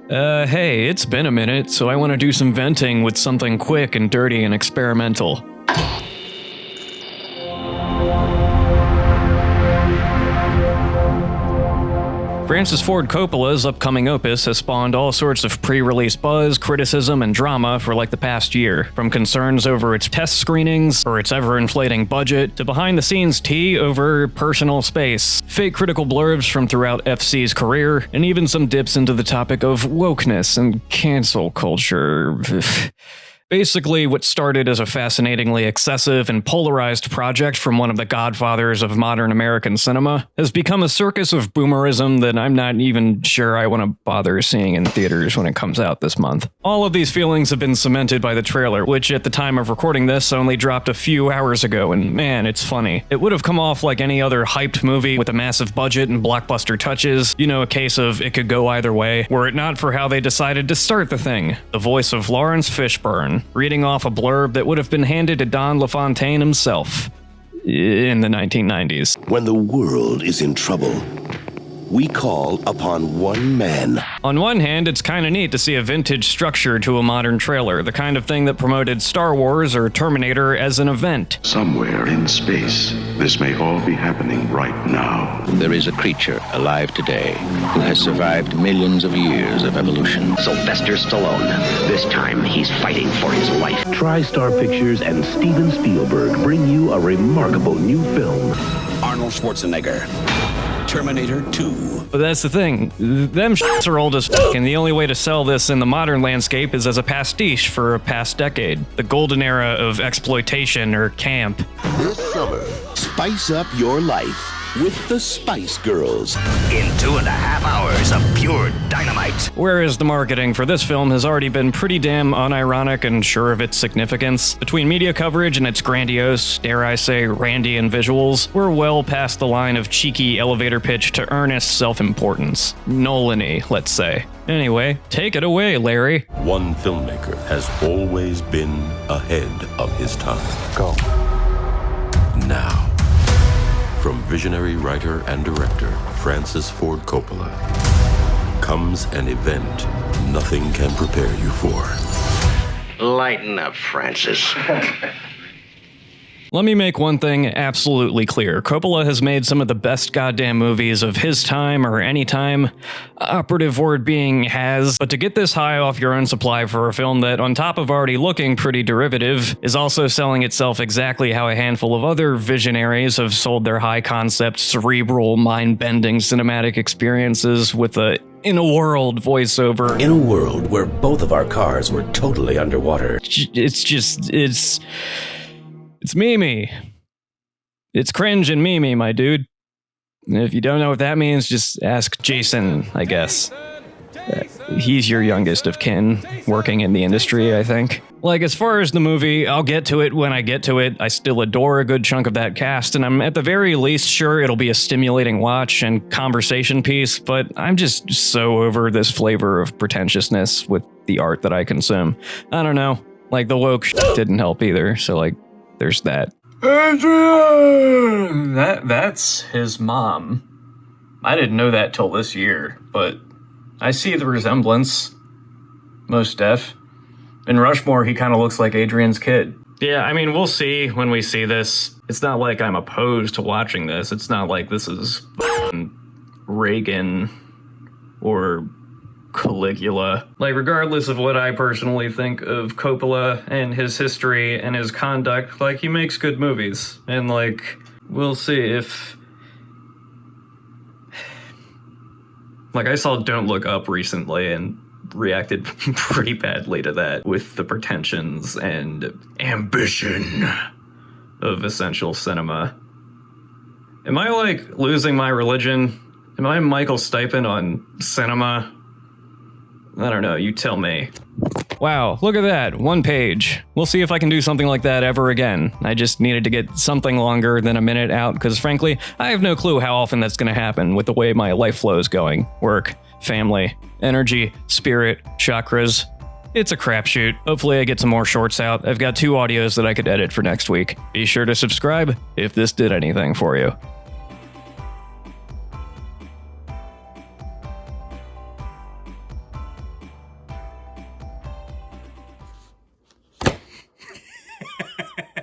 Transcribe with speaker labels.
Speaker 1: Hey, it's been a minute, so I want to do some venting with something quick and dirty and experimental. Francis Ford Coppola's upcoming Opus has spawned all sorts of pre-release buzz, criticism, and drama for like the past year. From concerns over its test screenings, or its ever-inflating budget, to behind-the-scenes tea over personal space, fake critical blurbs from throughout FC's career, and even some dips into the topic of wokeness and cancel culture. Basically, what started as a fascinatingly excessive and polarized project from one of the godfathers of modern American cinema has become a circus of boomerism that I'm not even sure I want to bother seeing in theaters when it comes out this month. All of these feelings have been cemented by the trailer, which at the time of recording this only dropped a few hours ago, and man, it's funny. It would have come off like any other hyped movie with a massive budget and blockbuster touches, you know, a case of it could go either way, were it not for how they decided to start the thing. The voice of Lawrence Fishburne, reading off a blurb that would have been handed to Don LaFontaine himself in the 1990s.
Speaker 2: When the world is in trouble, we call upon one man.
Speaker 1: On one hand, it's kinda neat to see a vintage structure to a modern trailer, the kind of thing that promoted Star Wars or Terminator as an event.
Speaker 3: Somewhere in space, this may all be happening right now.
Speaker 4: There is a creature alive today who has survived millions of years of evolution.
Speaker 5: Sylvester Stallone. This time, he's fighting for his life.
Speaker 6: TriStar Pictures and Steven Spielberg bring you a remarkable new film.
Speaker 2: Arnold Schwarzenegger. Terminator 2.
Speaker 1: But that's the thing, them shits are old as fuck, and the only way to sell this in the modern landscape is as a pastiche for a past decade. The golden era of exploitation or camp.
Speaker 2: This summer, spice up your life with the Spice Girls.
Speaker 5: In 2.5 hours of pure dynamite.
Speaker 1: Whereas the marketing for this film has already been pretty damn unironic and sure of its significance. Between media coverage and its grandiose, dare I say, Randian visuals, we're well past the line of cheeky elevator pitch to earnest self-importance. Nolan-y, let's say. Anyway, take it away, Larry.
Speaker 7: One filmmaker has always been ahead of his time.
Speaker 6: Go.
Speaker 7: Now, from visionary writer and director Francis Ford Coppola comes an event nothing can prepare you for.
Speaker 5: Lighten up, Francis.
Speaker 1: Let me make one thing absolutely clear. Coppola has made some of the best goddamn movies of his time or any time. Operative word being has. But to get this high off your own supply for a film that, on top of already looking pretty derivative, is also selling itself exactly how a handful of other visionaries have sold their high-concept, cerebral, mind-bending cinematic experiences with a in-a-world voiceover.
Speaker 6: In a world where both of our cars were totally underwater.
Speaker 1: It's Mimi. It's Cringe and Mimi, my dude. And if you don't know what that means, just ask Jason, I guess. He's your youngest of kin, working in the industry, I think. Like, as far as the movie, I'll get to it when I get to it. I still adore a good chunk of that cast, and I'm at the very least sure it'll be a stimulating watch and conversation piece, but I'm just so over this flavor of pretentiousness with the art that I consume. I don't know. Like, the woke shit didn't help either, so, like, there's that. Adrian! That's his mom. I didn't know that till this year, but I see the resemblance. Most def. In Rushmore, he kind of looks like Adrian's kid. Yeah, I mean, we'll see when we see this. It's not like I'm opposed to watching this. It's not like this is Reagan or Caligula. Like, regardless of what I personally think of Coppola and his history and his conduct, like, he makes good movies. And, like, we'll see if... Like, I saw Don't Look Up recently and reacted pretty badly to that with the pretensions and ambition of essential cinema. Am I, like, losing my religion? Am I Michael Stipe on cinema? I don't know, you tell me. Wow, look at that, 1 page. We'll see if I can do something like that ever again. I just needed to get something longer than a minute out, because frankly, I have no clue how often that's gonna happen with the way my life flow is going. Work, family, energy, spirit, chakras. It's a crapshoot. Hopefully I get some more shorts out. I've got 2 audios that I could edit for next week. Be sure to subscribe if this did anything for you.